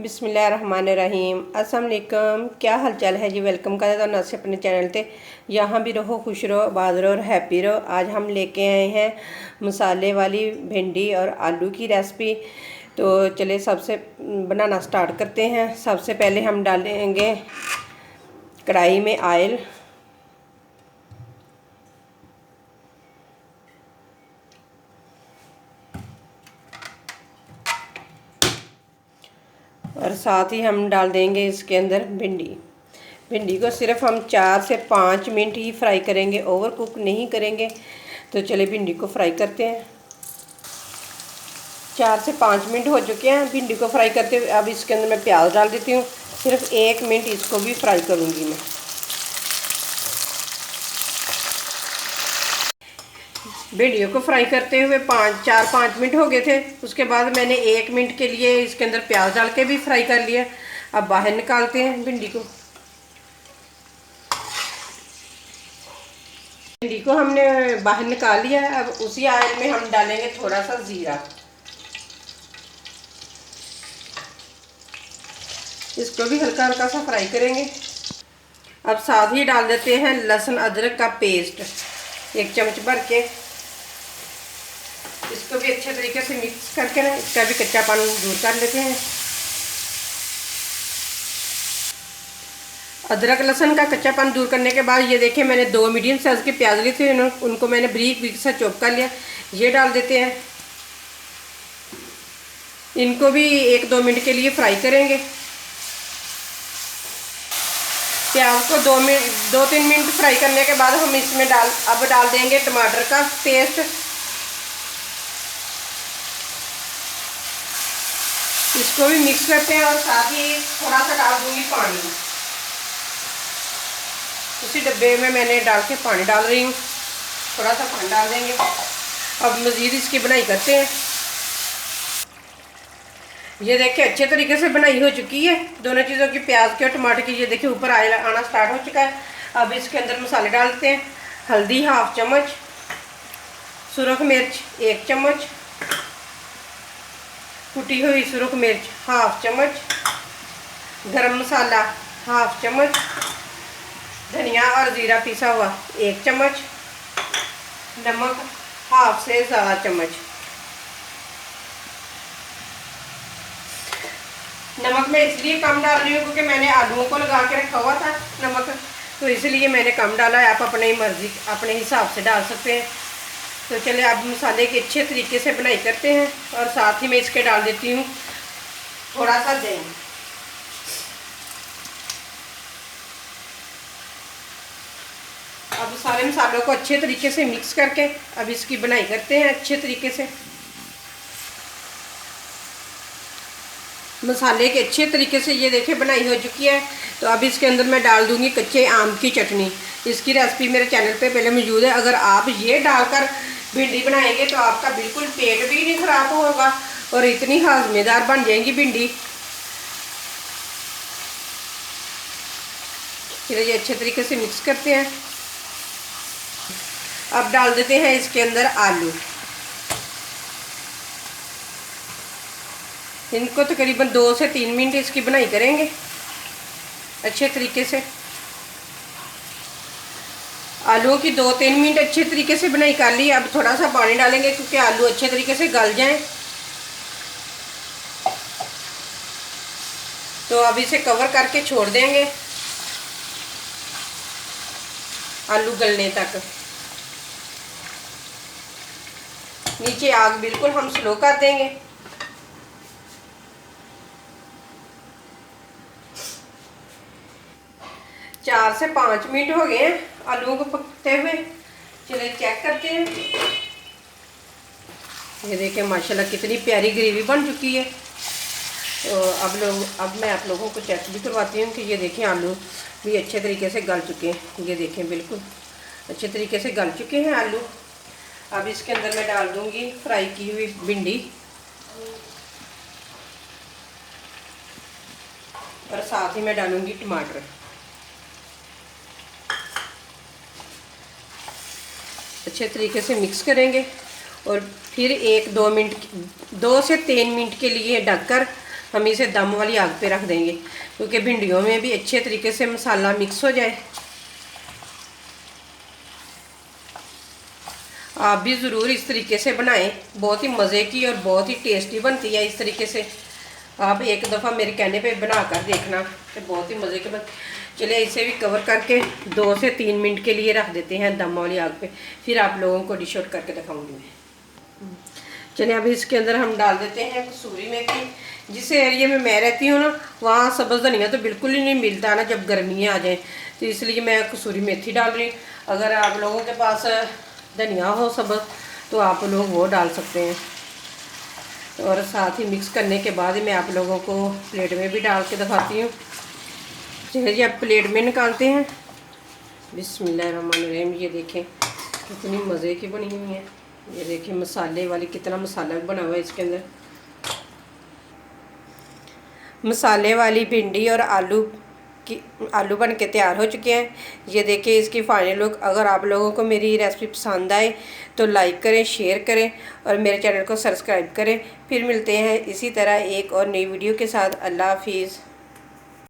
बिस्मिल्लाहिर्रहमानिर्रहीम। अस्सलाम वालेकुम। क्या हाल चाल है जी। वेलकम करता हूँ नसे अपने चैनल पे। यहाँ भी रहो, खुश रहो, आबाद रहो और हैप्पी रहो। आज हम लेके आए हैं मसाले वाली भिंडी और आलू की रेसिपी। तो चले सबसे बनाना स्टार्ट करते हैं। सबसे पहले हम डालेंगे कढ़ाई में ऑयल। और साथ ही हम डाल देंगे इसके अंदर भिंडी को सिर्फ हम 4 से 5 मिनट ही फ्राई करेंगे, ओवर कुक नहीं करेंगे। तो चले भिंडी को फ्राई करते हैं। 4 से 5 मिनट हो चुके हैं भिंडी को फ्राई करते हुए। अब इसके अंदर मैं प्याज डाल देती हूँ। सिर्फ 1 मिनट इसको भी फ्राई करूँगी मैं। भिंडियों को फ्राई करते हुए 4-5 मिनट हो गए थे। उसके बाद मैंने 1 मिनट के लिए इसके अंदर प्याज डाल के भी फ्राई कर लिया। अब बाहर निकालते हैं भिंडी को। भिंडी को हमने बाहर निकाल लिया। अब उसी ऑयल में हम डालेंगे थोड़ा सा जीरा। इसको भी हल्का हल्का सा फ्राई करेंगे। अब साथ ही डाल देते हैं लहसुन अदरक का पेस्ट 1 चम्मच भर के। इसको भी अच्छे तरीके से मिक्स करके ना इसका भी कच्चापन दूर कर लेते हैं। अदरक लहसुन का कच्चापन दूर करने के बाद ये देखिए मैंने 2 मीडियम साइज़ के प्याज लिए थे, उनको मैंने बारीक सा चॉप कर लिया। ये डाल देते हैं। इनको भी 1-2 मिनट के लिए फ्राई करेंगे। प्याज को 2-3 मिनट फ्राई करने के बाद हम इसमें डाल देंगे टमाटर का पेस्ट। इसको भी मिक्स करते हैं और साथ ही थोड़ा सा डाल दूंगी पानी। उसी डब्बे में मैंने डाल के पानी डाल रही हूँ। थोड़ा सा पानी डाल देंगे। अब मज़ीद इसकी बनाई करते हैं। ये देखिए अच्छे तरीके से बनाई हो चुकी है दोनों चीज़ों की, प्याज की और टमाटर की। ये देखिए ऊपर ऑयल आना स्टार्ट हो चुका है। अब इसके अंदर मसाले डालते हैं। हल्दी 1/2 चम्मच, सुरख मिर्च 1 चम्मच, कुटी हुई सुरख मिर्च 1/2 चम्मच, गरम मसाला 1/2 चम्मच, धनिया और ज़ीरा पिसा हुआ 1 चम्मच, नमक 1/2 से ज़्यादा चम्मच। नमक मैं इसलिए कम डाल रही हूँ क्योंकि मैंने आलूओं को लगा के रखा हुआ था नमक, तो इसलिए मैंने कम डाला है। आप अपनी मर्ज़ी अपने हिसाब से डाल सकते हैं। तो चलिए अब मसाले की अच्छे तरीके से बनाई करते हैं। और साथ ही मैं इसके डाल देती हूँ थोड़ा सा दही। अब सारे मसालों को अच्छे तरीके से मिक्स करके अब इसकी बनाई करते हैं अच्छे तरीके से। मसाले के अच्छे तरीके से ये देखिए बनाई हो चुकी है। तो अब इसके अंदर मैं डाल दूंगी कच्चे आम की चटनी। इसकी रेसिपी मेरे चैनल पे पहले मौजूद है। अगर आप ये डालकर भिंडी बनाएंगे तो आपका बिल्कुल पेट भी नहीं ख़राब होगा और इतनी हाजमेदार बन जाएंगी भिंडी। फिर ये अच्छे तरीके से मिक्स करते हैं। अब डाल देते हैं इसके अंदर आलू। इनको तकरीबन 2 से 3 मिनट इसकी बनाई करेंगे अच्छे तरीके से। आलूओं की 2-3 मिनट अच्छे तरीके से बनाई कर ली। अब थोड़ा सा पानी डालेंगे क्योंकि आलू अच्छे तरीके से गल जाएं। तो अब इसे कवर करके छोड़ देंगे आलू गलने तक। नीचे आग बिल्कुल हम स्लो कर देंगे। चार से 5 मिनट हो गए हैं आलूओं को पकते हुए। चलिए चेक करते हैं। ये देखिए माशाल्लाह कितनी प्यारी ग्रेवी बन चुकी है। तो अब मैं आप लोगों को चेक भी करवाती हूँ कि ये देखें आलू भी अच्छे तरीके से गल चुके हैं। ये देखें बिल्कुल अच्छे तरीके से गल चुके हैं आलू। अब इसके अंदर मैं डाल दूँगी फ्राई की हुई भिंडी और साथ ही मैं डालूँगी टमाटर। अच्छे तरीके से मिक्स करेंगे और फिर 2 से 3 मिनट के लिए ढककर हम इसे दम वाली आग पे रख देंगे, क्योंकि भिंडियों में भी अच्छे तरीके से मसाला मिक्स हो जाए। आप भी ज़रूर इस तरीके से बनाएं, बहुत ही मज़े की और बहुत ही टेस्टी बनती है। इस तरीके से आप एक दफ़ा मेरे कहने पे बना कर देखना कि बहुत ही मज़े के बन। चलिए इसे भी कवर करके 2 से 3 मिनट के लिए रख देते हैं दम वाली आग पे, फिर आप लोगों को डिश आउट करके दिखाऊंगी मैं। चलिए अभी इसके अंदर हम डाल देते हैं कसूरी मेथी। जिस एरिया में मैं रहती हूँ ना, वहाँ सब्ज़ धनिया तो बिल्कुल ही नहीं मिलता ना जब गर्मियाँ आ जाएँ, तो इसलिए मैं कसूरी मेथी डाल रही हूँ। अगर आप लोगों के पास धनिया हो सब्ज़ तो आप लोग वो डाल सकते हैं। और साथ ही मिक्स करने के बाद मैं आप लोगों को प्लेट में भी डाल के दिखाती हूँ। चलिए जी अब प्लेट में निकालते हैं। बिस्मिल्लाहिर्रहमानिर्रहीम। ये देखें कितनी मज़े की बनी हुई है। ये देखिए मसाले वाली, कितना मसाला भी बना हुआ है इसके अंदर। मसाले वाली भिंडी और आलू बन के तैयार हो चुके हैं। ये देखिए इसकी फाइनल लुक। अगर आप लोगों को मेरी रेसिपी पसंद आए तो लाइक करें, शेयर करें और मेरे चैनल को सब्सक्राइब करें। फिर मिलते हैं इसी तरह एक और नई वीडियो के साथ। अल्लाह हाफिज़।